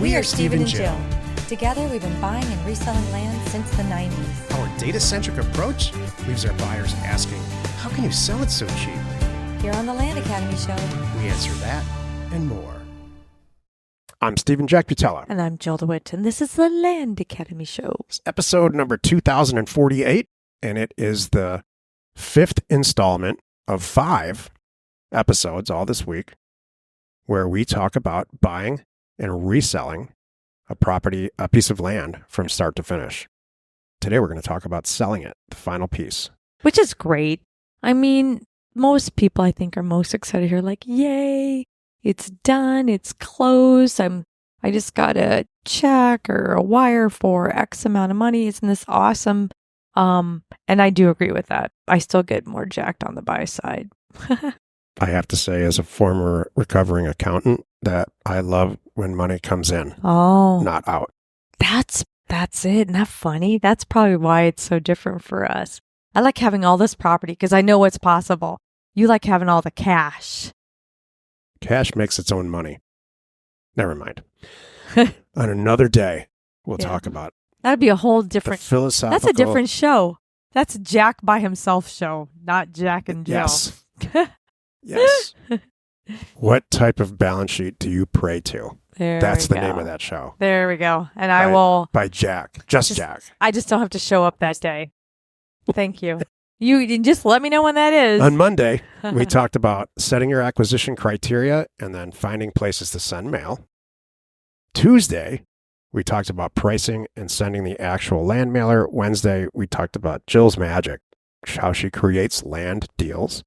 We are Steve and Jill. Together, we've been buying and reselling land since the 90s. Our data-centric approach leaves our buyers asking, how can you sell it so cheap? Here on the Land Academy Show, We answer that and more. I'm Stephen Jack Butella. and I'm Jill DeWitt, and this is the Land Academy Show. It's episode number 2048, and it is the fifth installment of 5 episodes all this week where we talk about buying and reselling a piece of land from start to finish. Today we're going to talk about selling it, the final piece. Which is great. I mean, most people I think are most excited here, like, yay, it's done, it's closed. I just got a check or a wire for X amount of money. Isn't this awesome? And I do agree with that. I still get more jacked on the buy side. I have to say, as a former recovering accountant, that I love when money comes in, not out. That's it. Isn't that funny? That's probably why it's so different for us. I like having all this property because I know what's possible. You like having all the cash. Cash makes its own money. Never mind. On another day, we'll talk about That'd be a whole different. philosophical. That's a different show. That's Jack by himself show, not Jack and Jill. Yes. Yes. What type of balance sheet do you pray to? That's the name of that show. There we go. And I will. By Jack. Just Jack. I just don't have to show up that day. Thank you. You just let me know when that is. On Monday, we talked about setting your acquisition criteria and then finding places to send mail. Tuesday, we talked about pricing and sending the actual land mailer. Wednesday, we talked about Jill's magic, how she creates land deals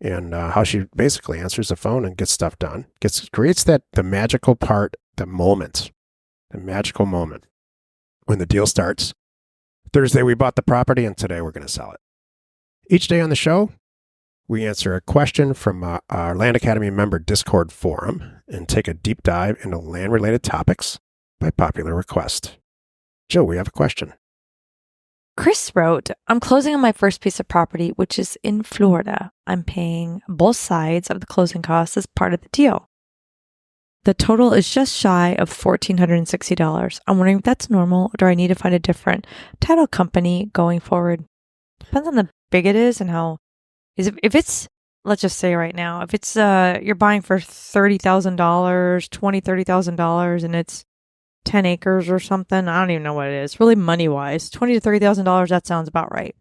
and how she basically answers the phone and gets stuff done. Creates the magical part, the magical moment when the deal starts. Thursday, we bought the property, and today we're going to sell it. Each day on the show, we answer a question from our Land Academy member Discord forum and take a deep dive into land-related topics by popular request. Jill, we have a question. Chris wrote, I'm closing on my first piece of property, which is in Florida. I'm paying both sides of the closing costs as part of the deal. The total is just shy of $1,460. I'm wondering if that's normal, or do I need to find a different title company going forward? Depends on how big it is and how. If it's, let's just say right now, if it's you're buying for $30,000, $30,000, and it's 10 acres or something, I don't even know what it is. Really money wise, $20,000 to $30,000. That sounds about right.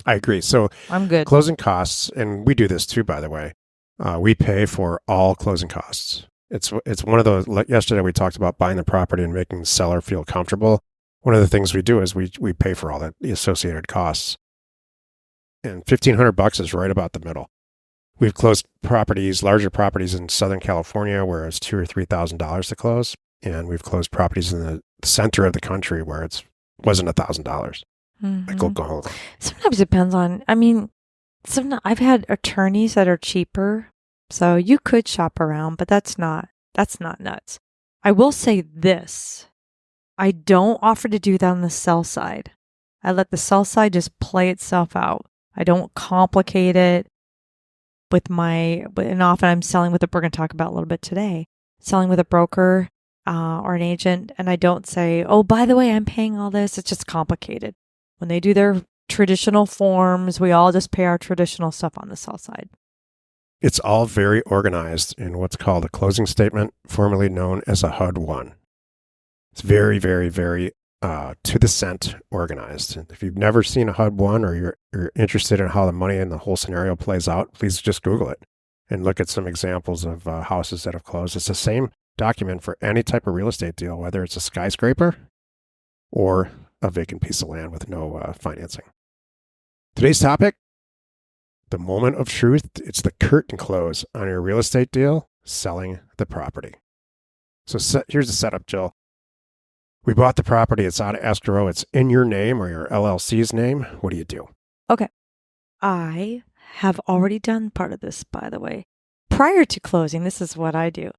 I agree. So I'm good. Closing costs, and we do this too, by the way. We pay for all closing costs. It's one of those. Yesterday we talked about buying the property and making the seller feel comfortable. One of the things we do is we pay for all the associated costs. And $1,500 is right about the middle. We've closed larger properties in Southern California where it's $2,000 or $3,000 to close, and we've closed properties in the center of the country where it wasn't $1,000. Mm-hmm. Like Oklahoma. Sometimes it depends on. I mean, I've had attorneys that are cheaper, so you could shop around, but that's not nuts. I will say this: I don't offer to do that on the sell side. I let the sell side just play itself out. I don't complicate it and often I'm selling with we're going to talk about a little bit today, selling with a broker or an agent. And I don't say, oh, by the way, I'm paying all this. It's just complicated. When they do their traditional forms, we all just pay our traditional stuff on the sell side. It's all very organized in what's called a closing statement, formerly known as a HUD-1. It's very, very, very to the cent organized. If you've never seen a HUD-1 or you're interested in how the money and the whole scenario plays out, please just Google it and look at some examples of houses that have closed. It's the same document for any type of real estate deal, whether it's a skyscraper or a vacant piece of land with no financing. Today's topic, the moment of truth. It's the curtain close on your real estate deal, selling the property. So here's the setup, Jill. We bought the property. It's out of escrow. It's in your name or your LLC's name. What do you do? Okay. I have already done part of this, by the way. Prior to closing, this is what I do.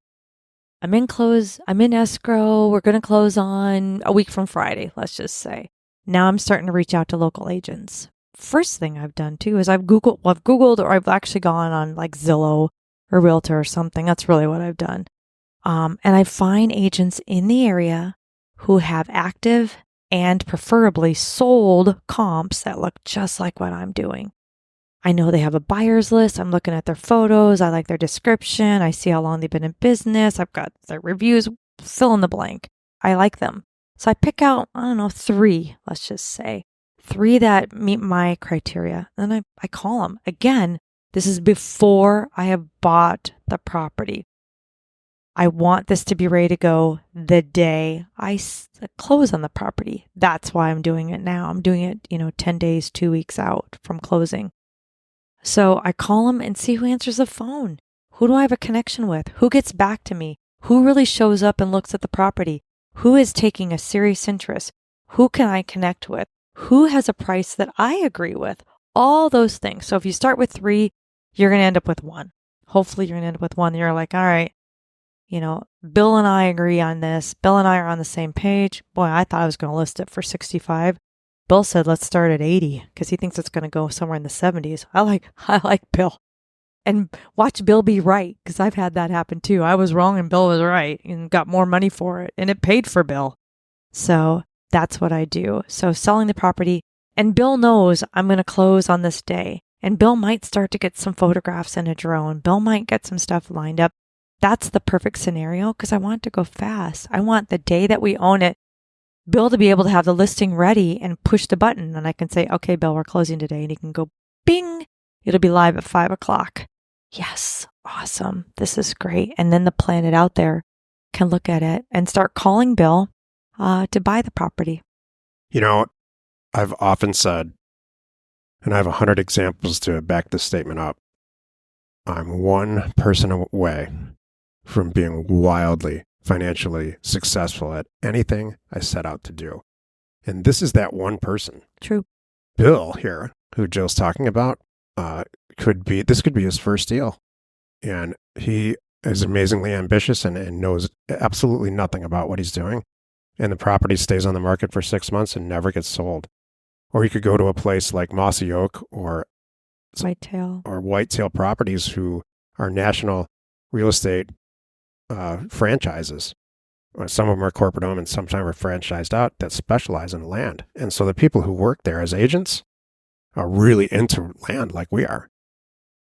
I'm in escrow. We're going to close on a week from Friday, let's just say. Now I'm starting to reach out to local agents. First thing I've done too is I've Googled or I've actually gone on like Zillow or Realtor or something. That's really what I've done. And I find agents in the area who have active and preferably sold comps that look just like what I'm doing. I know they have a buyer's list. I'm looking at their photos. I like their description. I see how long they've been in business. I've got their reviews, fill in the blank. I like them. So I pick out, I don't know, 3, let's just say, 3 that meet my criteria. And then I call them. Again, this is before I have bought the property. I want this to be ready to go the day I close on the property. That's why I'm doing it now. I'm doing it, 10 days, 2 weeks out from closing. So I call them and see who answers the phone. Who do I have a connection with? Who gets back to me? Who really shows up and looks at the property? Who is taking a serious interest? Who can I connect with? Who has a price that I agree with? All those things. So if you start with 3, you're going to end up with 1. Hopefully you're going to end up with 1. You're like, all right, Bill and I agree on this. Bill and I are on the same page. Boy, I thought I was going to list it for 65. Bill said, let's start at 80 because he thinks it's going to go somewhere in the 70s. I like Bill. And watch Bill be right, because I've had that happen too. I was wrong and Bill was right and got more money for it, and it paid for Bill. So that's what I do. So selling the property, and Bill knows I'm going to close on this day. And Bill might start to get some photographs in a drone. Bill might get some stuff lined up. That's the perfect scenario because I want it to go fast. I want the day that we own it, Bill to be able to have the listing ready and push the button. And I can say, okay, Bill, we're closing today. And he can go, bing, it'll be live at 5:00. Yes, awesome. This is great. And then the planet out there can look at it and start calling Bill to buy the property. I've often said, and I have 100 examples to back this statement up, I'm one person away from being wildly financially successful at anything I set out to do. And this is that one person. True. Bill here, who Jill's talking about, could be his first deal. And he is amazingly ambitious and knows absolutely nothing about what he's doing. And the property stays on the market for 6 months and never gets sold. Or he could go to a place like Mossy Oak or Whitetail Properties, who are national real estate franchises. Some of them are corporate owned and sometimes are franchised out that specialize in land. And so the people who work there as agents are really into land like we are.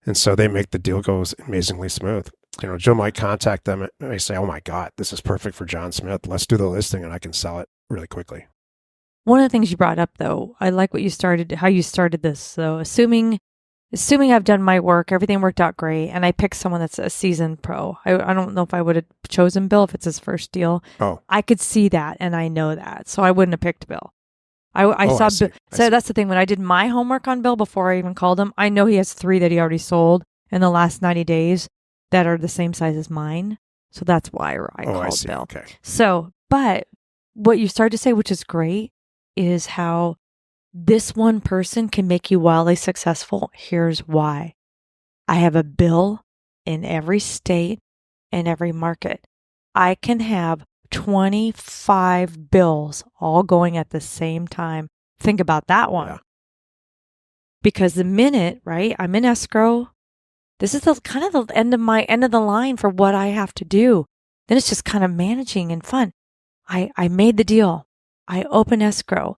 And so they make the deal go amazingly smooth. Jill might contact them and they say, oh my God, this is perfect for John Smith. Let's do the listing and I can sell it really quickly. One of the things you brought up, though, I like how you started this. So assuming I've done my work, everything worked out great, and I picked someone that's a seasoned pro. I don't know if I would have chosen Bill if it's his first deal. Oh. I could see that, and I know that. So I wouldn't have picked Bill. I saw Bill. So that's the thing. When I did my homework on Bill before I even called him, I know he has 3 that he already sold in the last 90 days that are the same size as mine. So that's why I called Bill. Okay. So, but what you started to say, which is great, is how this one person can make you wildly successful. Here's why. I have a Bill in every state and every market. I can have 25 bills all going at the same time. Think about that one. Yeah. Because the minute, right, I'm in escrow, this is the kind of the end of the line for what I have to do. Then it's just kind of managing and fun. I made the deal. I open escrow.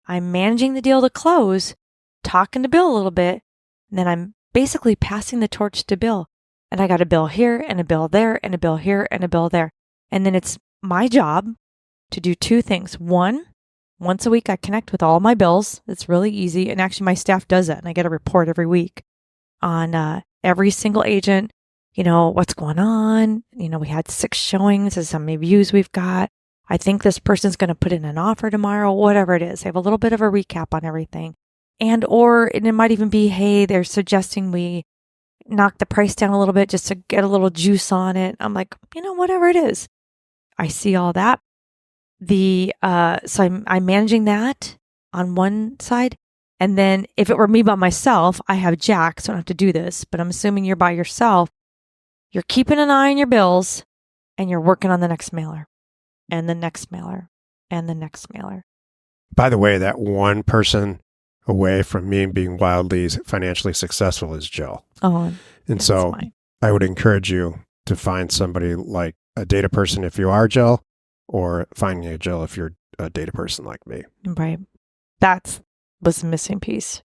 I'm managing the deal to close, talking to Bill a little bit, and then I'm basically passing the torch to Bill. And I got a bill here and a bill there and a bill here and a bill there. And then it's my job to do 2 things. One, once a week I connect with all my bills. It's really easy. And actually my staff does that. And I get a report every week on every single agent, what's going on. We had 6 showings. This is how many views we've got. I think this person's going to put in an offer tomorrow, whatever it is. They have a little bit of a recap on everything. And it might even be, hey, they're suggesting we knock the price down a little bit just to get a little juice on it. I'm like, whatever it is. I see all that. So I'm managing that on one side. And then if it were me by myself, I have Jack, so I don't have to do this. But I'm assuming you're by yourself. You're keeping an eye on your bills and you're working on the next mailer. And the next mailer, and the next mailer. By the way, that one person away from me being wildly financially successful is Jill. Oh, and so I would encourage you, to find somebody like a data person if you are Jill, or finding a Jill if you're a data person like me. Right. That was the missing piece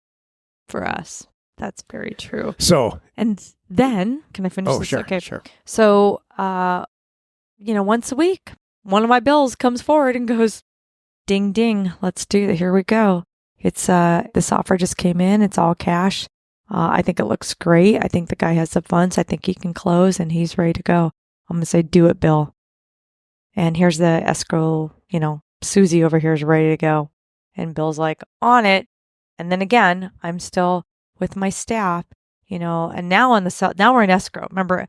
for us. That's very true. So, and then, can I finish this? Sure, okay. Sure. So, once a week, one of my bills comes forward and goes, ding, ding, let's do it. Here we go. It's, this offer just came in. It's all cash. I think it looks great. I think the guy has the funds. I think he can close and he's ready to go. I'm going to say, do it, Bill. And here's the escrow, Susie over here is ready to go. And Bill's like, on it. And then again, I'm still with my staff, and now now we're in escrow. Remember,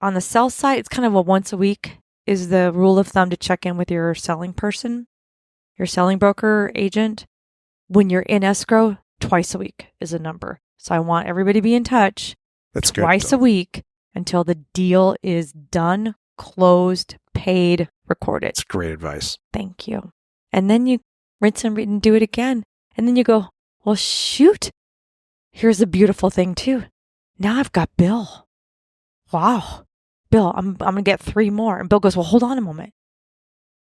on the sell side, it's kind of a once a week is the rule of thumb to check in with your selling person, your selling broker agent. When you're in escrow, twice a week is a number. So I want everybody to be in touch. That's twice a week until the deal is done, closed, paid, recorded. It's great advice. Thank you. And then you rinse and read and do it again. And then you go, well, shoot. Here's the beautiful thing too. Now I've got Bill. Wow. Bill, I'm going to get 3 more. And Bill goes, well, hold on a moment.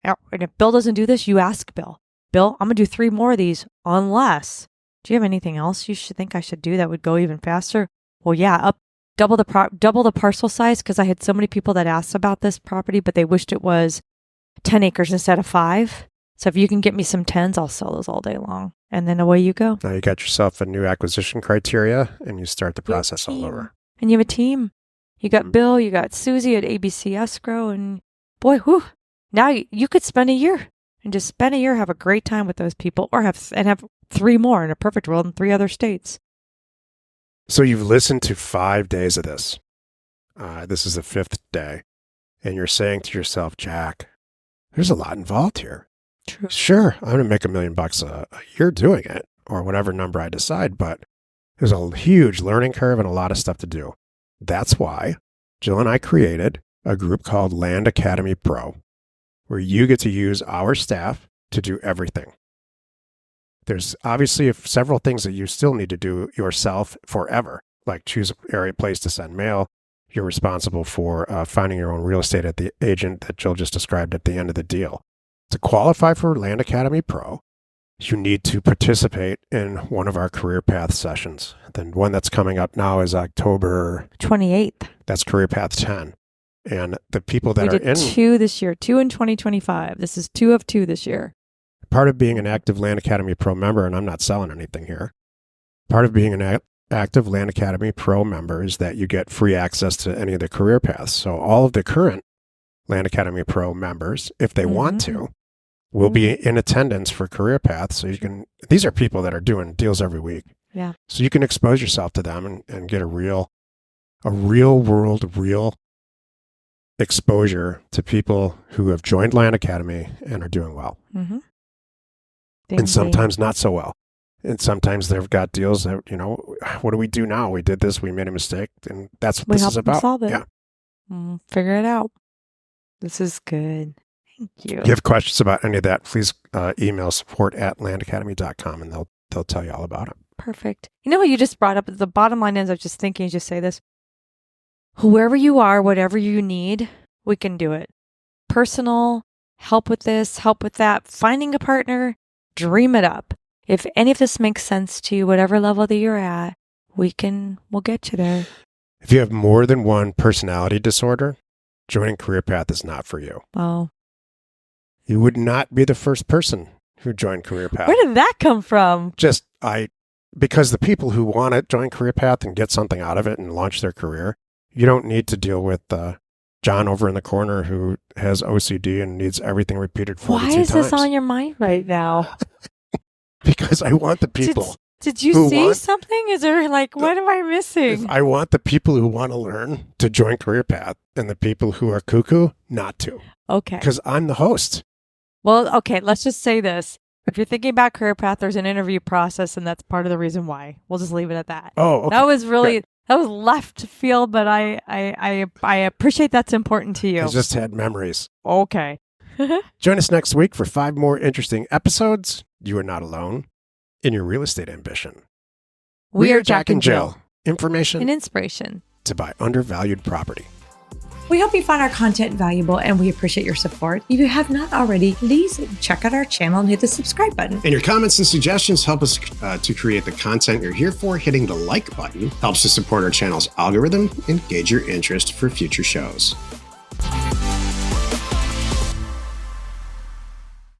And if Bill doesn't do this, you ask Bill. Bill, I'm going to do 3 more of these unless, do you have anything else you should think I should do that would go even faster? Well, yeah, double the parcel size, because I had so many people that asked about this property, but they wished it was 10 acres instead of 5. So if you can get me some 10s, I'll sell those all day long. And then away you go. Now you got yourself a new acquisition criteria and you start the process all over. And you have a team. You got Bill, you got Susie at ABC Escrow, and boy, whew, now you could spend a year and just spend a year, have a great time with those people, or have 3 more in a perfect world in 3 other states. So you've listened to 5 days of this. This is the 5th day. And you're saying to yourself, Jack, there's a lot involved here. True. Sure, I'm going to make $1 million a year doing it, or whatever number I decide, but there's a huge learning curve and a lot of stuff to do. That's why Jill and I created a group called Land Academy Pro, where you get to use our staff to do everything. There's obviously several things that you still need to do yourself forever, like choose an area place to send mail. You're responsible for finding your own real estate at the agent that Jill just described at the end of the deal. To qualify for Land Academy Pro, you need to participate in one of our career path sessions. The one that's coming up now is October 28th. That's Career Path 10. And the people that we are did in 2 this year, 2 in 2025. This is 2 of 2 this year. Part of being an active Land Academy Pro member, and I'm not selling anything here, part of being an active Land Academy Pro member is that you get free access to any of the career paths. So all of the current Land Academy Pro members, if they want to, will be in attendance for career paths. So these are people that are doing deals every week. Yeah. So you can expose yourself to them and get a real world exposure to people who have joined Land Academy and are doing well. Mm-hmm. And sometimes not so well. And sometimes they've got deals that, what do we do now? We did this, we made a mistake, and that's what this is about. Solve it. Yeah. Figure it out. This is good. Thank you. If you have questions about any of that, please email support@landacademy.com and they'll tell you all about it. Perfect. You know what you just brought up? The bottom line is, I was just thinking, just say this. Whoever you are, whatever you need, we can do it. Personal, help with this, help with that, finding a partner, dream it up. If any of this makes sense to you, whatever level that you're at, we'll get you there. If you have more than one personality disorder, joining Career Path is not for you. Oh. You would not be the first person who joined Career Path. Where did that come from? Because the people who want to join Career Path and get something out of it and launch their career, you don't need to deal with John over in the corner who has OCD and needs everything repeated 42 times. Why is this on your mind right now? Because I want the people. Did you see something? Is there what am I missing? I want the people who want to learn to join Career Path and the people who are cuckoo not to. Okay. Because I'm the host. Well, okay, let's just say this. If you're thinking about Career Path, there's an interview process, and that's part of the reason why. We'll just leave it at that. Oh, okay. That was really, that was left field, but I appreciate that's important to you. I just had memories. Okay. Join us next week for 5 more interesting episodes. You are not alone in your real estate ambition. We are Jack and Jill. Information and inspiration to buy undervalued property. We hope you found our content valuable and we appreciate your support. If you have not already, please check out our channel and hit the subscribe button. And your comments and suggestions help us to create the content you're here for. Hitting the like button helps to support our channel's algorithm and gauge your interest for future shows.